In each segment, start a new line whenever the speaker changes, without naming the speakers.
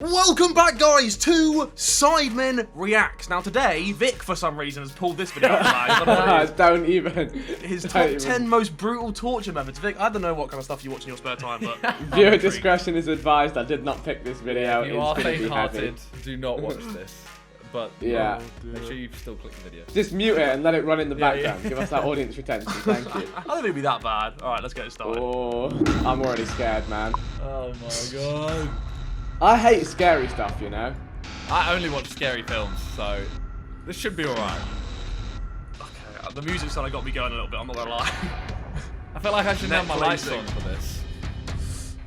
Welcome back, guys, to Sidemen Reacts. Now, today, Vic, for some reason, has pulled this video out.
Don't even.
His top 10 most brutal torture methods. Vic, I don't know what kind of stuff you watch in your spare time, but...
Viewer discretion is advised. I did not pick this video.
If you are faint-hearted, do not watch this. But
yeah,
make sure you still click the video.
Just mute it and let it run in the background. Give us that audience retention. Thank you.
I don't think it'd be that bad. All right, let's get it started.
Oh, I'm already scared, man.
Oh my god.
I hate scary stuff, you know.
I only watch scary films, so this should be alright.
Okay, the music's kind of got me going a little bit, I'm not gonna lie.
I feel like I should have my lights on for this.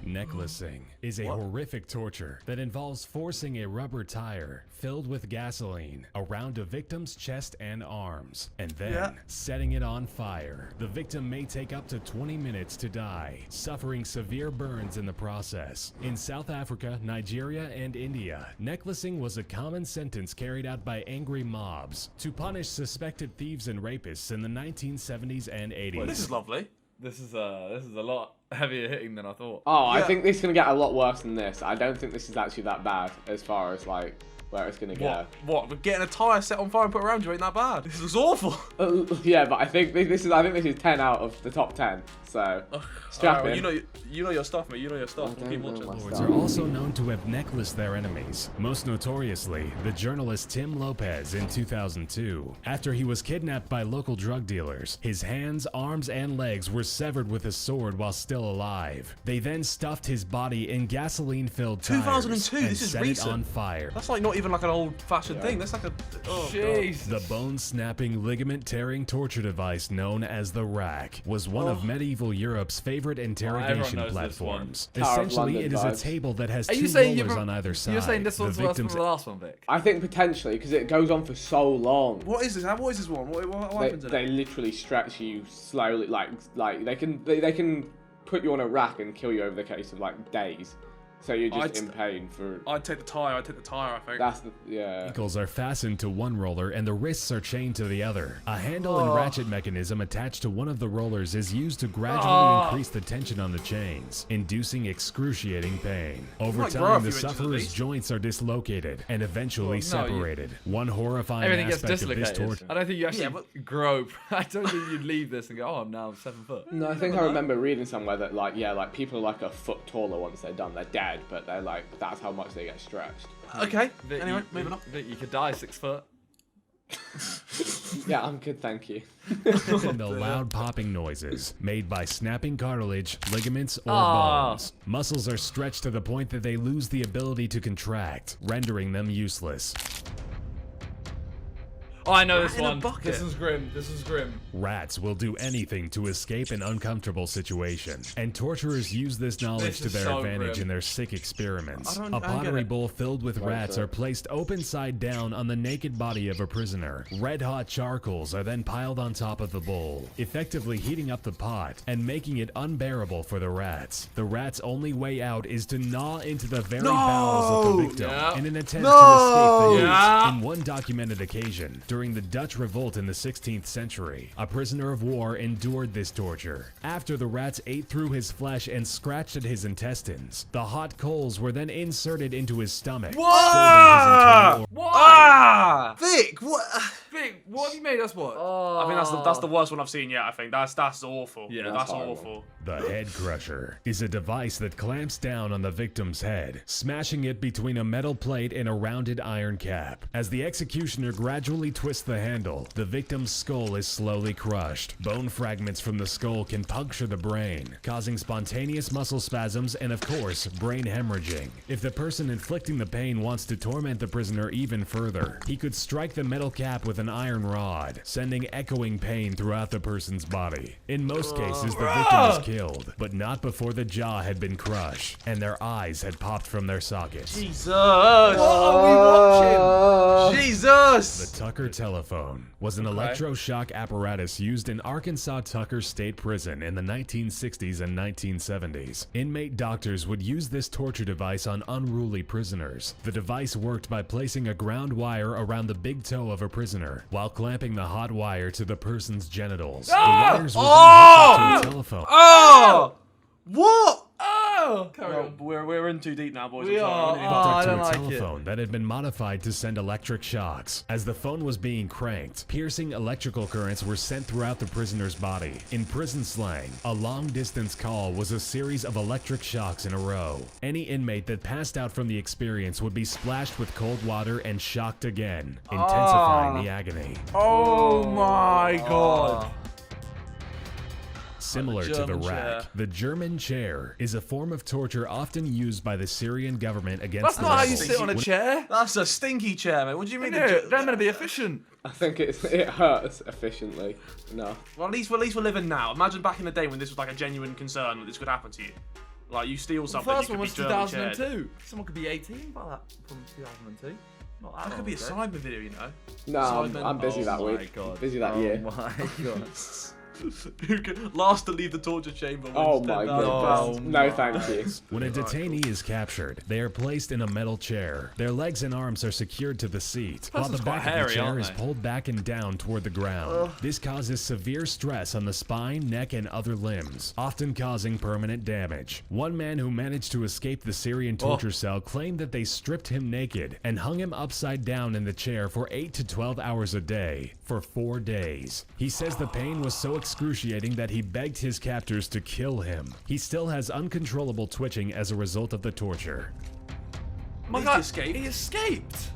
Necklacing is a horrific torture that involves forcing a rubber tire filled with gasoline around a victim's chest and arms, and then setting it on fire. The victim may take up to 20 minutes to die, suffering severe burns in the process. In South Africa, Nigeria, and India, necklacing was a common sentence carried out by angry mobs to punish suspected thieves and rapists in the 1970s and 80s.
Well, this is lovely.
This is a lot heavier hitting than I thought.
Oh, I think this is gonna get a lot worse than this. I don't think this is actually that bad as far as like where it's gonna go.
What? Getting a tire set on fire and put around you ain't that bad. This is awful.
Yeah, but I think this is 10 out of the top 10. So strap in.
You know your stuff, mate. You know your stuff.
I
Keep
don't know
watching.
my
Lords
stuff.
are also known to have necklaced their enemies, most notoriously the journalist Tim Lopez in 2002. After he was kidnapped by local drug dealers, his hands, arms, and legs were severed with a sword while still alive. They then stuffed his body in gasoline-filled tires
2002,
and
this is
set
recent.
it on fire.
That's like not even like an old-fashioned thing. That's like a... Oh,
Jeez.
The bone-snapping, ligament-tearing torture device known as the rack was one of medieval Europe's favorite interrogation
knows this
platforms.
Tower of
Essentially,
London
it is a
vibes.
table that has
Are you
two
saying
rollers on either side.
You're saying this
The
one's worse than
victim's
the last one, Vic?
I think potentially because it goes on for so long.
What is this? What is this one? What happens in
They
it?
literally stretch you slowly, like they can put you on a rack and kill you over the case of like days. So you're just in pain for.
I'd take the tire. I think.
That's the
ankles are fastened to one roller and the wrists are chained to the other. A handle and ratchet mechanism attached to one of the rollers is used to gradually increase the tension on the chains, inducing excruciating pain. Over
might grow a
time,
few
the
inches at
sufferer's
least.
joints are dislocated and eventually separated. One horrifying
Everything gets
aspect of this
dislocated.
torture.
I don't think you actually grow. I don't think you'd leave this and go, oh, I'm now 7 foot.
No, I think I remember reading somewhere that like people are like a foot taller once they're done. They're dead, but they're like that's how much they get stretched.
Okay.
Vic,
Anyway, moving on.
Vic, you could die 6 foot.
Yeah, I'm good, thank you.
And the loud popping noises made by snapping cartilage, ligaments, or bones. Muscles are stretched to the point that they lose the ability to contract, rendering them useless.
Oh, I know this
in a
one.
bucket.
This is grim. This is grim.
Rats will do anything to escape an uncomfortable situation, and torturers use this knowledge to their advantage in their sick experiments. A pottery bowl filled with rats are placed open side down on the naked body of a prisoner. Red-hot charcoals are then piled on top of the bowl, effectively heating up the pot and making it unbearable for the rats. The rat's only way out is to gnaw into the very bowels of the victim in an attempt to escape the use. In one documented occasion, during the Dutch revolt in the 16th century, a prisoner of war endured this torture. After the rats ate through his flesh and scratched at his intestines, the hot coals were then inserted into his stomach.
Why? Vic, what?
Vic, what have you made us watch?
I think that's the worst one I've seen yet. I think that's awful.
Yeah,
that's
horrible.
awful.
The head crusher is a device that clamps down on the victim's head, smashing it between a metal plate and a rounded iron cap. As the executioner gradually twists the handle, the victim's skull is slowly crushed. Bone fragments from the skull can puncture the brain, causing spontaneous muscle spasms and, of course, brain hemorrhaging. If the person inflicting the pain wants to torment the prisoner even further, he could strike the metal cap with an iron rod, sending echoing pain throughout the person's body. In most cases, the victim is killed, but not before the jaw had been crushed and their eyes had popped from their sockets.
Jesus!
What are we watching?
Jesus!
The Tucker telephone was an electroshock apparatus used in Arkansas Tucker State Prison in the 1960s and 1970s. Inmate doctors would use this torture device on unruly prisoners. The device worked by placing a ground wire around the big toe of a prisoner while clamping the hot wire to the person's genitals. The wires were then hooked up to a telephone.
Oh! What?
No! Carry
Well,
on.
we're in too deep now, boys.
We
I'm sorry.
are.
We need
Oh,
to-
I
To
don't
a
like
telephone that had been modified to send electric shocks. As the phone was being cranked, piercing electrical currents were sent throughout the prisoner's body. In prison slang, a long-distance call was a series of electric shocks in a row. Any inmate that passed out from the experience would be splashed with cold water and shocked again, intensifying the agony.
Oh my god.
Similar to the
German
rack,
chair.
the German chair is a form of torture often used by the Syrian government against
That's
the
not how you
rebels.
sit on a chair.
That's a stinky chair, mate. What do you mean?
No, they're meant to be efficient.
I think it hurts efficiently enough.
Well, at least we're living now. Imagine back in the day when this was like a genuine concern that this could happen to you. Like you steal
The
something,
first
you
one
could
was
be German chaired.
2002. Someone could be 18 by that from 2002. Not that
That could be a
long ago.
Sidemen video, you know.
No,
Sidemen.
I'm busy that
Oh my
week.
God.
Busy that
Oh
year.
my god.
Who could last to leave the torture chamber? wins
Oh my
$10,000.
goodness. No, thank you.
When a detainee is captured, they are placed in a metal chair. Their legs and arms are secured to the seat, while the
person's quite
back of
hairy,
the chair
aren't
is
they?
pulled back and down toward the ground. This causes severe stress on the spine, neck, and other limbs, often causing permanent damage. One man who managed to escape the Syrian torture cell claimed that they stripped him naked and hung him upside down in the chair for 8 to 12 hours a day for 4 days. He says the pain was so excruciating that he begged his captors to kill him. He still has uncontrollable twitching as a result of the torture.
My
He
god,
escaped?
he escaped.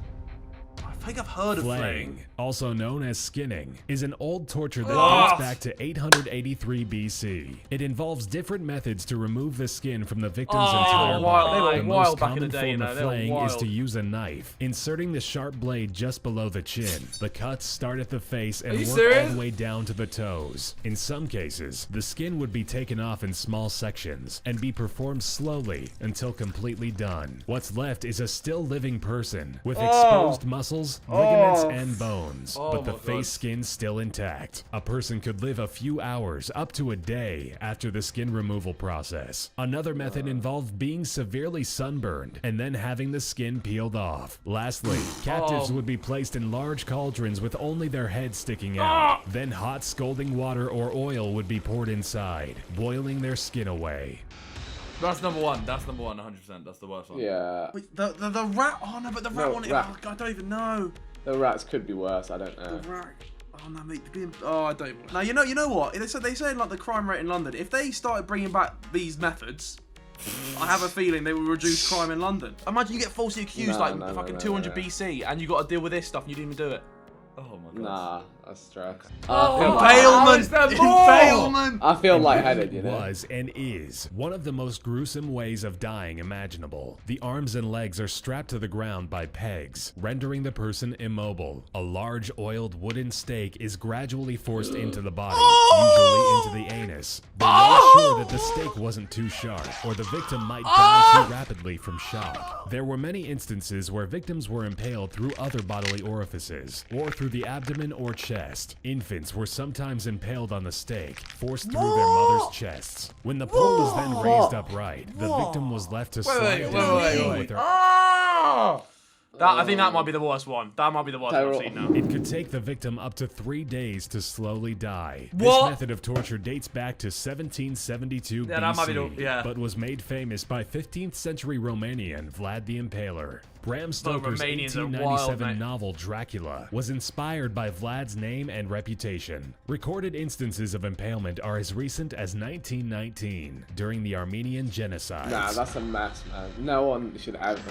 I think I've heard of
Flaying,
Flaying.
also known as skinning, is an old torture that dates back to 883 BC. It involves different methods to remove the skin from the victim's entire
wild. They were
body. The
wild
most
back in
common
the day, you
form
know,
of
they were
flaying is to
wild.
use a knife, inserting the sharp blade just below the chin. The cuts start at the face and
you
work
serious?
all the way down to the toes. In some cases, the skin would be taken off in small sections and be performed slowly until completely done. What's left is a still living person with exposed muscles, ligaments, and bones, but the
my
face
God.
skin still intact. A person could live a few hours up to a day after the skin removal process. Another method involved being severely sunburned and then having the skin peeled off. Lastly, captives would be placed in large cauldrons with only their heads sticking out. Then hot scalding water or oil would be poured inside, boiling their skin away.
That's number one. That's number one, 100%. That's the worst one.
Yeah.
Wait, the rat. Oh no, but the rat
No,
one.
rat.
Oh, God, I don't even know.
The rats could be worse. I don't know.
The rat. Oh no, mate. Oh, I don't. Now you know what? They say like the crime rate in London. If they started bringing back these methods, I have a feeling they will reduce crime in London. Imagine you get falsely accused
No,
like
no, no,
fucking
no,
200
no.
BC, and you got to deal with this stuff, and you didn't even do it.
Oh my god.
Nah, that's stress.
Oh,
I feel
how
like,
is there more?
Impalement.
I feel lightheaded, you know.
Was and is one of the most gruesome ways of dying imaginable. The arms and legs are strapped to the ground by pegs, rendering the person immobile. A large oiled wooden stake is gradually forced into the body, usually into the anus. They made sure that the stake wasn't too sharp, or the victim might die too rapidly from shock. There were many instances where victims were impaled through other bodily orifices, or through the abdomen or chest. Infants were sometimes impaled on the stake, forced through their mother's chests. When the pole was then raised upright, the victim was left to slide
wait,
down
wait,
the hill
wait.
with her.
I think that might be the worst one. That might be the worst one I've seen now.
It could take the victim up to 3 days to slowly die.
What?
This method of torture dates back to 1772
Yeah, that might be
BC,
the- yeah.
but was made famous by 15th century Romanian Vlad the Impaler. Bram Stoker's
Romanians are
1897
wild, mate.
novel Dracula was inspired by Vlad's name and reputation. Recorded instances of impalement are as recent as 1919, during the Armenian genocide.
Nah, that's a mess, man. No one should ever.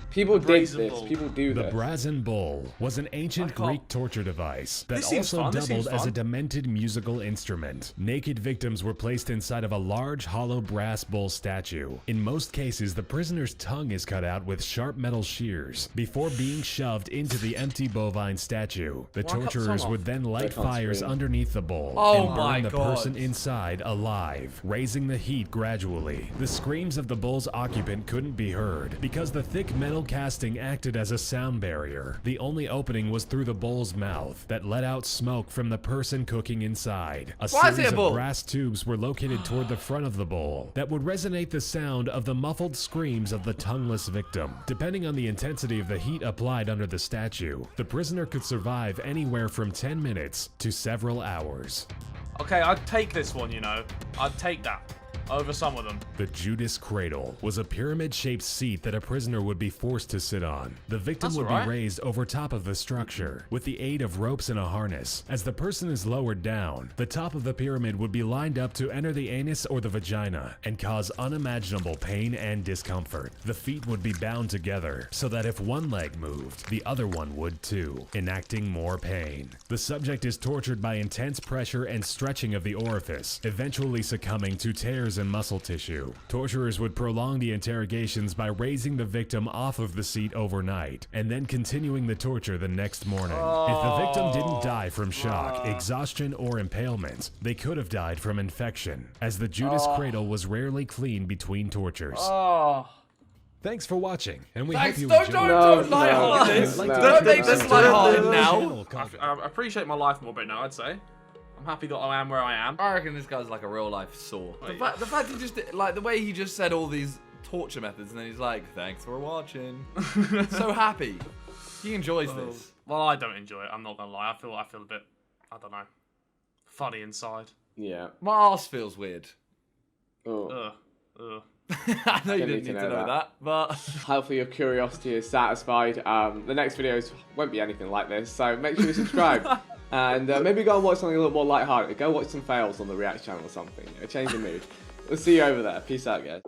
People did
brazen
this.
bull.
People do
The
this.
brazen bull was an ancient
I can't-
Greek torture device that
This seems
also
fun, this
doubled
seems
as a
fun.
demented musical instrument. Naked victims were placed inside of a large hollow brass bull statue. In most cases, the prisoner's tongue is cut out with sharp metal shears before being shoved into the empty bovine statue. The
Why cut the
torturers
tongue
would
off?
then light
can't
fires
scream.
underneath the bull
Oh
and
my
burn the
God.
person inside alive, raising the heat gradually. The screams of the bull's occupant couldn't be heard because the thick metal casting acted as a sound barrier. The only opening was through the bull's mouth that let out smoke from the person cooking inside. A
Why is it
series
a bull?
of brass tubes were located toward the front of the bowl that would resonate the sound of the muffled screams of the tongueless victim. Depending on the intensity of the heat applied under the statue, the prisoner could survive anywhere from 10 minutes to several hours.
Okay, I'd take this one, you know. I'd take that. over some of them.
The Judas cradle was a pyramid-shaped seat that a prisoner would be forced to sit on. The victim would be raised over top of the structure with the aid of ropes and a harness. As the person is lowered down, the top of the pyramid would be lined up to enter the anus or the vagina and cause unimaginable pain and discomfort. The feet would be bound together so that if one leg moved, the other one would too, enacting more pain. The subject is tortured by intense pressure and stretching of the orifice, eventually succumbing to tears in muscle tissue. Torturers would prolong the interrogations by raising the victim off of the seat overnight and then continuing the torture the next morning. If the victim didn't die from shock, exhaustion, or impalement, they could have died from infection, as the Judas cradle was rarely cleaned between tortures. Thanks for watching, and we hope you enjoyed.
Don't lighthearted this. Don't make this lighthearted now.
I appreciate my life more, but now I'd say. I'm happy that I am where I am.
I reckon this guy's like a real life Saw. The fact he just, like, the way he just said all these torture methods, and then he's like, thanks for watching. So happy. He enjoys this.
Well, I don't enjoy it. I'm not gonna lie. I feel a bit, I don't know, funny inside.
Yeah.
My arse feels weird.
Oh.
I know you didn't need to know that, but
hopefully your curiosity is satisfied. The next videos won't be anything like this, so make sure you subscribe. And maybe go and watch something a little more lighthearted. Go watch some fails on the React channel or something. Change the mood. We'll see you over there. Peace out, guys.